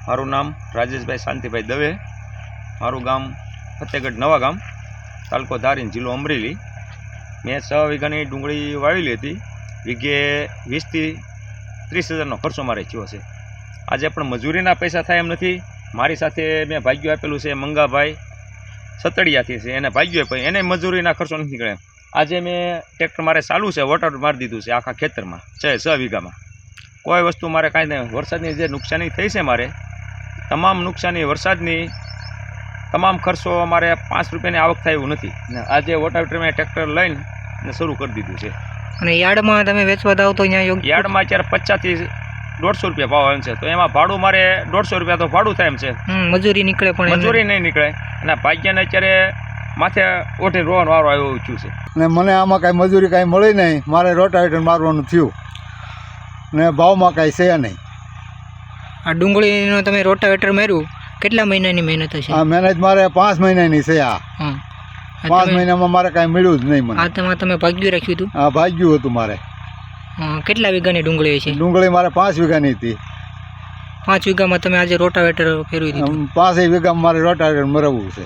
મારું નામ રાજેશભાઈ શાંતિભાઈ દવે, મારું ગામ ફતેહગઢ નવા ગામ, તાલુકો ધારીન, જિલ્લો અમરેલી. મેં 6 વીઘાની ડુંગળી વાવેલી હતી. વીઘે 20 થી 30 હજારનો ખર્ચો મારે થયો છે. આજે પણ મજૂરીના પૈસા થાય એમ નથી. મારી સાથે મેં ભાગ્યું આપેલું છે મંગાભાઈ સતડિયાથી છે, એને ભાગ્યું આપ્યું, એને મજૂરીના ખર્ચો નથી નીકળે. આજે મેં ટ્રેક્ટર મારે ચાલુ છે, વોટર મારી દીધું છે આખા ખેતરમાં 6 વીઘામાં. કોઈ વસ્તુ મારે કાંઈ નહીં. વરસાદની જે નુકસાની થઈ છે મારે, તમામ નુકસાની વરસાદની, તમામ ખર્ચો અમારે 5 રૂપિયાની આવક થાય એવું નથી. આજે વોટર મેં ટ્રેક્ટર લઈને શરૂ કરી દીધું છે. અને યાર્ડમાં તમે વેચવા દાવ તો અહીંયા યોગ્ય યાર્ડમાં અત્યારે 50 થી 150 રૂપિયા ભાવ આવે છે, તો એમાં ભાડું મારે 150 રૂપિયા તો ભાડું થાય એમ છે. મજૂરી નીકળે પણ મજૂરી નહીં નીકળે. અને ભાગ્યને અત્યારે માથે ઓઠે રોવાનો વારો આવ્યો છું છે. ને મને આમાં કાંઈ મજૂરી કાંઈ મળી નહીં. મારે રોટાવેટર મારવાનું થયું ને ભાવમાં કાંઈ છે નહીં. આ ડુંગળીનો તમે રોટાવેટર માર્યું, કેટલા મહિનાની મહેનત હશે? આ મહેનત મારે 5 મહિનાની છે. આ 5 મહિનામાં મારે કાંઈ મળ્યું જ નહીં મને. આ તમે ભાગ્યું રાખ્યું હતું? હા, ભાગ્યું હતું મારે. કેટલા વીઘાની ડુંગળી છે? ડુંગળી મારે 5 વીઘાની હતી. 5 વીઘામાં તમે આજે રોટાવેટર ફેરવી દીધું? 5 વીઘામાં મારે રોટાવેટર મરવવું છે.